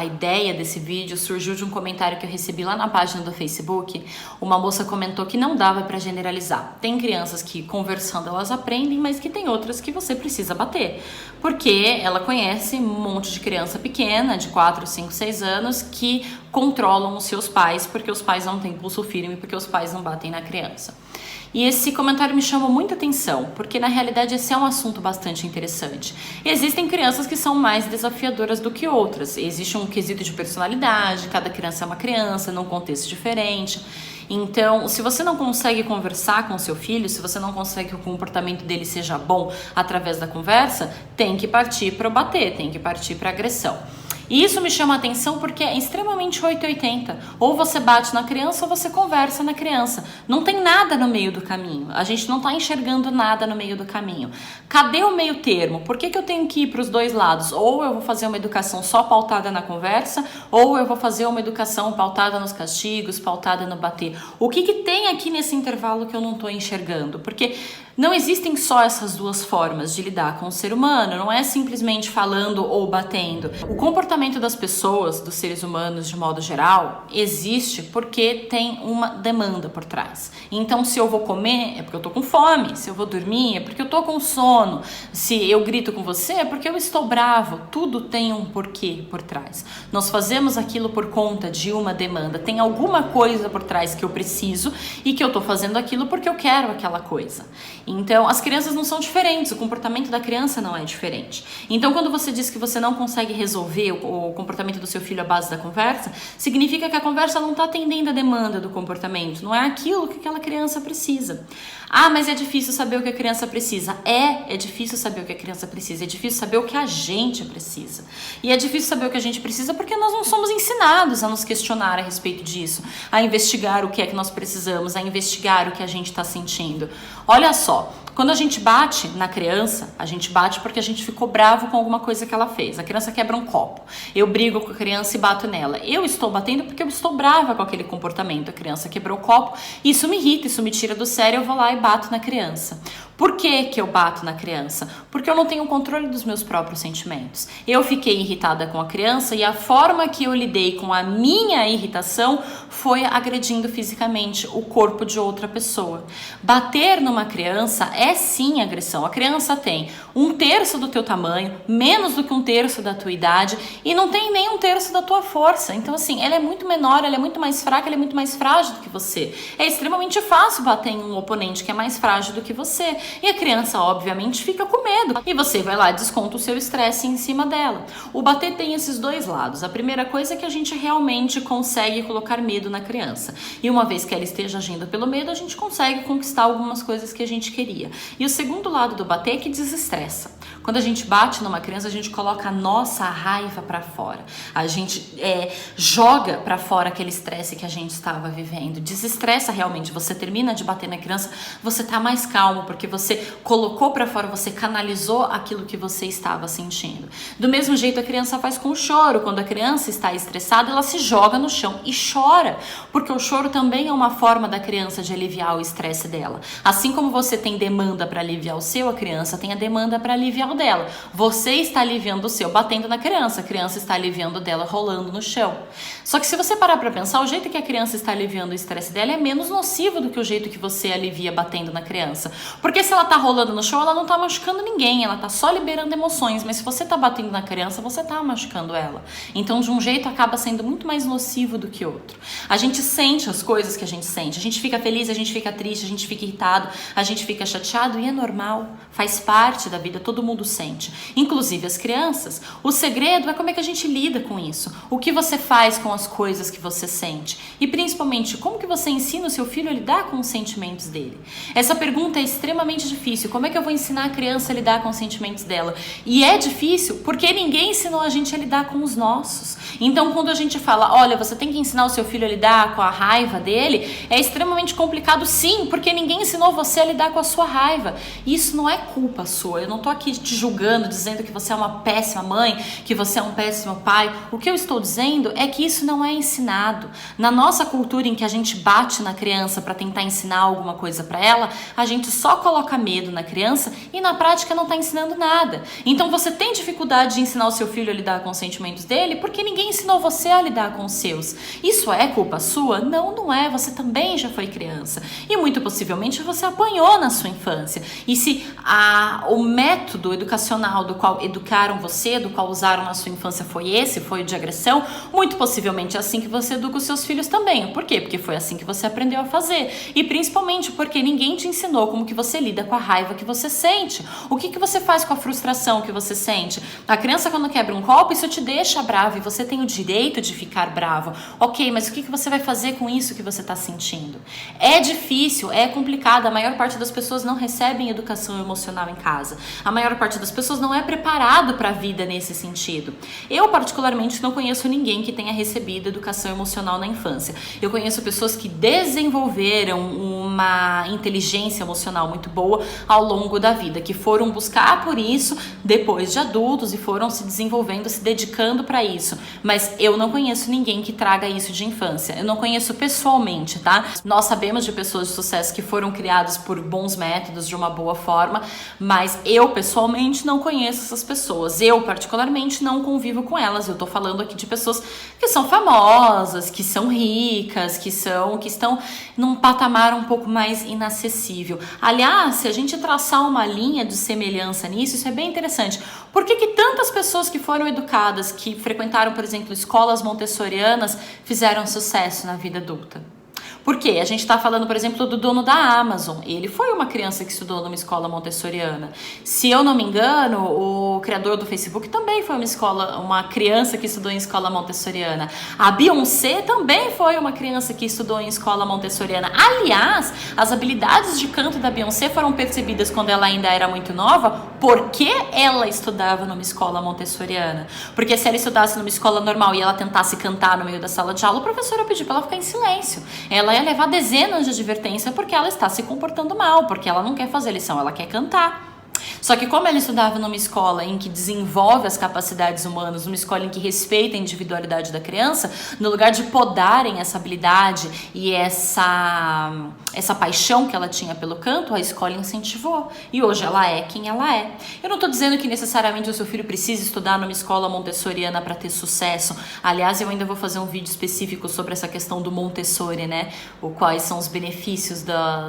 a ideia desse vídeo surgiu de um comentário que eu recebi lá na página do Facebook. Uma moça comentou que não dava para generalizar. Tem crianças que conversando elas aprendem, mas que tem outras que você precisa bater. Porque ela conhece um monte de criança pequena, de 4, 5, 6 anos, que controlam os seus pais, porque os pais não têm pulso firme, porque os pais não batem na criança. E esse comentário me chamou muita atenção, porque na realidade esse é um assunto bastante interessante. Existem crianças que são mais desafiadoras do que outras. Existe um quesito de personalidade, cada criança é uma criança, num contexto diferente. Então, se você não consegue conversar com o seu filho, se você não consegue que o comportamento dele seja bom através da conversa, tem que partir para o bater, tem que partir para a agressão. E isso me chama a atenção porque é extremamente 880. Ou você bate na criança ou você conversa na criança. Não tem nada no meio do caminho. A gente não está enxergando nada no meio do caminho. Cadê o meio termo? Por que eu tenho que ir para os dois lados? Ou eu vou fazer uma educação só pautada na conversa, ou eu vou fazer uma educação pautada nos castigos, pautada no bater. O que tem aqui nesse intervalo que eu não estou enxergando? Porque não existem só essas duas formas de lidar com o ser humano, não é simplesmente falando ou batendo. O comportamento das pessoas, dos seres humanos de modo geral, existe porque tem uma demanda por trás. Então, se eu vou comer, é porque eu tô com fome. Se eu vou dormir, é porque eu tô com sono. Se eu grito com você, é porque eu estou bravo. Tudo tem um porquê por trás. Nós fazemos aquilo por conta de uma demanda. Tem alguma coisa por trás que eu preciso e que eu tô fazendo aquilo porque eu quero aquela coisa. Então, as crianças não são diferentes, o comportamento da criança não é diferente. Então, quando você diz que você não consegue resolver o comportamento do seu filho à base da conversa, significa que a conversa não está atendendo a demanda do comportamento, não é aquilo que aquela criança precisa. Ah, mas é difícil saber o que a criança precisa. É difícil saber o que a criança precisa, é difícil saber o que a gente precisa. E é difícil saber o que a gente precisa porque nós não somos ensinados a nos questionar a respeito disso, a investigar o que é que nós precisamos, a investigar o que a gente está sentindo. Olha só, quando a gente bate na criança, a gente bate porque a gente ficou bravo com alguma coisa que ela fez. A criança quebra um copo. Eu brigo com a criança e bato nela. Eu estou batendo porque eu estou brava com aquele comportamento. A criança quebrou o copo, isso me irrita, isso me tira do sério, eu vou lá e bato na criança. Por que eu bato na criança? Porque eu não tenho controle dos meus próprios sentimentos. Eu fiquei irritada com a criança e a forma que eu lidei com a minha irritação foi agredindo fisicamente o corpo de outra pessoa. Bater numa criança é sim agressão. A criança tem 1/3 do teu tamanho, menos do que 1/3 da tua idade e não tem nem 1/3 da tua força. Então assim, ela é muito menor, ela é muito mais fraca, ela é muito mais frágil do que você. É extremamente fácil bater em um oponente que é mais frágil do que você. E a criança, obviamente, fica com medo. E você vai lá e desconta o seu estresse em cima dela. O bater tem esses dois lados. A primeira coisa é que a gente realmente consegue colocar medo na criança. E uma vez que ela esteja agindo pelo medo, a gente consegue conquistar algumas coisas que a gente queria. E o segundo lado do bater é que desestressa. Quando a gente bate numa criança, a gente coloca a nossa raiva pra fora. A gente joga pra fora aquele estresse que a gente estava vivendo. Desestressa realmente. Você termina de bater na criança, você tá mais calmo, porque você colocou pra fora, você canalizou aquilo que você estava sentindo. Do mesmo jeito a criança faz com o choro. Quando a criança está estressada, ela se joga no chão e chora. Porque o choro também é uma forma da criança de aliviar o estresse dela. Assim como você tem demanda pra aliviar o seu, a criança tem a demanda pra aliviar o dela. Você está aliviando o seu batendo na criança, a criança está aliviando o dela rolando no chão. Só que se você parar para pensar, o jeito que a criança está aliviando o estresse dela é menos nocivo do que o jeito que você alivia batendo na criança. Porque se ela tá rolando no chão, ela não tá machucando ninguém, ela tá só liberando emoções, mas se você tá batendo na criança, você tá machucando ela. Então, de um jeito acaba sendo muito mais nocivo do que outro. A gente sente as coisas que a gente fica feliz, a gente fica triste, a gente fica irritado, a gente fica chateado e é normal, faz parte da vida, todo mundo sente, inclusive as crianças. O segredo é como é que a gente lida com isso, o que você faz com as coisas que você sente e principalmente como que você ensina o seu filho a lidar com os sentimentos dele. Essa pergunta é extremamente difícil. Como é que eu vou ensinar a criança a lidar com os sentimentos dela? E é difícil porque ninguém ensinou a gente a lidar com os nossos. Então quando a gente fala, olha, você tem que ensinar o seu filho a lidar com a raiva dele, é extremamente complicado sim, porque ninguém ensinou você a lidar com a sua raiva. Isso não é culpa sua, eu não tô aqui te te julgando, dizendo que você é uma péssima mãe, que você é um péssimo pai. O que eu estou dizendo é que isso não é ensinado. Na nossa cultura em que a gente bate na criança para tentar ensinar alguma coisa para ela, a gente só coloca medo na criança e na prática não está ensinando nada. Então você tem dificuldade de ensinar o seu filho a lidar com os sentimentos dele porque ninguém ensinou você a lidar com os seus. Isso é culpa sua? Não, não é. Você também já foi criança. E muito possivelmente você apanhou na sua infância. E se o método educacional do qual educaram você, do qual usaram na sua infância foi o de agressão, muito possivelmente é assim que você educa os seus filhos também. Por quê? Porque foi assim que você aprendeu a fazer. E principalmente porque ninguém te ensinou como que você lida com a raiva que você sente. O que você faz com a frustração que você sente? A criança, quando quebra um copo, isso te deixa bravo e você tem o direito de ficar bravo. Ok, mas o que você vai fazer com isso que você está sentindo? É difícil, é complicado. A maior parte das pessoas não recebem educação emocional em casa. A maior parte das pessoas não é preparado para a vida nesse sentido. Eu, particularmente, não conheço ninguém que tenha recebido educação emocional na infância. Eu conheço pessoas que desenvolveram uma inteligência emocional muito boa ao longo da vida, que foram buscar por isso depois de adultos e foram se desenvolvendo, se dedicando para isso. Mas eu não conheço ninguém que traga isso de infância. Eu não conheço pessoalmente, tá? Nós sabemos de pessoas de sucesso que foram criadas por bons métodos, de uma boa forma, mas eu pessoalmente não conheço essas pessoas. Eu particularmente não convivo com elas. Eu tô falando aqui de pessoas que são famosas, que são ricas, que estão num patamar um pouco mais inacessível. Aliás, se a gente traçar uma linha de semelhança nisso, isso é bem interessante. Por que tantas pessoas que foram educadas, que frequentaram, por exemplo, escolas montessorianas, fizeram sucesso na vida adulta? Porque a gente está falando, por exemplo, do dono da Amazon. Ele foi uma criança que estudou numa escola montessoriana. Se eu não me engano, o criador do Facebook também foi uma criança que estudou em escola montessoriana. A Beyoncé também foi uma criança que estudou em escola montessoriana. Aliás, as habilidades de canto da Beyoncé foram percebidas quando ela ainda era muito nova, porque ela estudava numa escola montessoriana. Porque se ela estudasse numa escola normal e ela tentasse cantar no meio da sala de aula, o professor ia pedir para ela ficar em silêncio. Ela ia levar dezenas de advertências porque ela está se comportando mal, porque ela não quer fazer lição, ela quer cantar. Só que como ela estudava numa escola em que desenvolve as capacidades humanas, numa escola em que respeita a individualidade da criança, no lugar de podarem essa habilidade e essa paixão que ela tinha pelo canto, a escola incentivou. E hoje ela é quem ela é. Eu não estou dizendo que necessariamente o seu filho precisa estudar numa escola montessoriana para ter sucesso. Aliás, eu ainda vou fazer um vídeo específico sobre essa questão do Montessori, né? Quais são os benefícios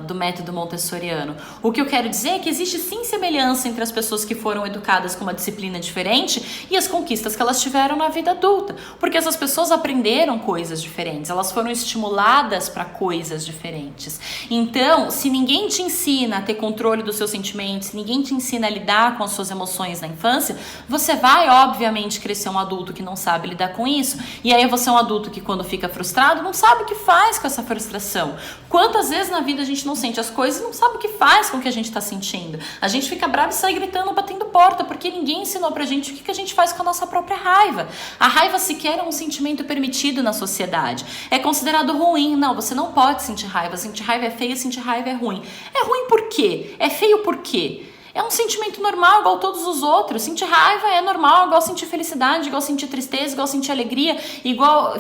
do método montessoriano. O que eu quero dizer é que existe sim semelhança entre as pessoas que foram educadas com uma disciplina diferente e as conquistas que elas tiveram na vida adulta, porque essas pessoas aprenderam coisas diferentes, elas foram estimuladas para coisas diferentes. Então, se ninguém te ensina a ter controle dos seus sentimentos, se ninguém te ensina a lidar com as suas emoções na infância, você vai, obviamente, crescer um adulto que não sabe lidar com isso, e aí você é um adulto que, quando fica frustrado, não sabe o que faz com essa frustração. Quantas vezes na vida a gente não sente as coisas e não sabe o que faz com o que a gente está sentindo? A gente fica bravo e sai gritando, batendo porta, porque ninguém ensinou pra gente o que a gente faz com a nossa própria raiva. A raiva sequer é um sentimento permitido na sociedade. É considerado ruim. Não, você não pode sentir raiva. Sentir raiva é feio, sentir raiva é ruim. É ruim por quê? É feio por quê? É um sentimento normal, igual todos os outros. Sentir raiva é normal, igual sentir felicidade, igual sentir tristeza, igual sentir alegria, igual...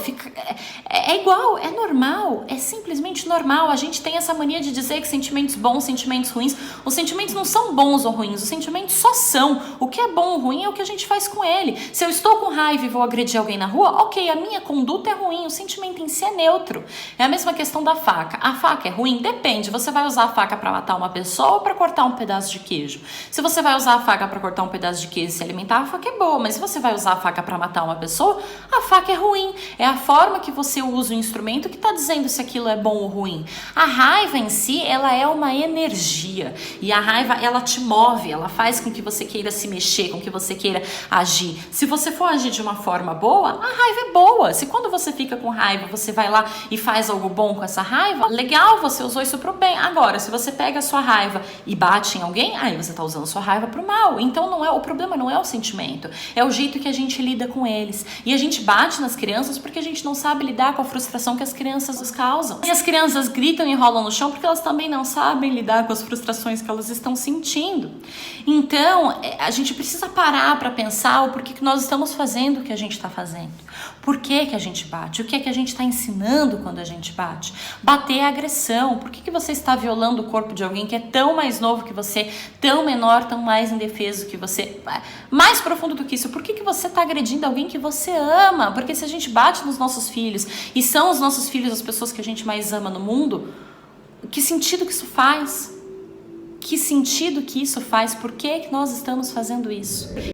É igual, é normal, é simplesmente normal. A gente tem essa mania de dizer que sentimentos bons, sentimentos ruins. Os sentimentos não são bons ou ruins, os sentimentos só são. O que é bom ou ruim é o que a gente faz com ele. Se eu estou com raiva e vou agredir alguém na rua, ok, a minha conduta é ruim, o sentimento em si é neutro. É a mesma questão da faca. A faca é ruim? Depende. Você vai usar a faca para matar uma pessoa ou para cortar um pedaço de queijo? Se você vai usar a faca para cortar um pedaço de queijo e se alimentar, a faca é boa. Mas se você vai usar a faca para matar uma pessoa, a faca é ruim. É a forma que você usa o instrumento que está dizendo se aquilo é bom ou ruim. A raiva em si, ela é uma energia. E a raiva, ela te move, ela faz com que você queira se mexer, com que você queira agir. Se você for agir de uma forma boa, a raiva é boa. Se quando você fica com raiva, você vai lá e faz algo bom com essa raiva, legal, você usou isso pro bem. Agora, se você pega a sua raiva e bate em alguém, aí você criança tá usando sua raiva pro mal. Então o problema não é o sentimento, é o jeito que a gente lida com eles. E a gente bate nas crianças porque a gente não sabe lidar com a frustração que as crianças nos causam. E as crianças gritam e rolam no chão porque elas também não sabem lidar com as frustrações que elas estão sentindo. Então, a gente precisa parar para pensar o porquê que nós estamos fazendo o que a gente está fazendo. Por que que a gente bate? O que é que a gente está ensinando quando a gente bate? Bater é agressão. Por que que você está violando o corpo de alguém que é tão mais novo que você, tão menor, tão mais indefeso que você? Mais profundo do que isso, por que que você está agredindo alguém que você ama? Porque se a gente bate nos nossos filhos, e são os nossos filhos as pessoas que a gente mais ama no mundo, que sentido que isso faz? Que sentido que isso faz? Por que que nós estamos fazendo isso?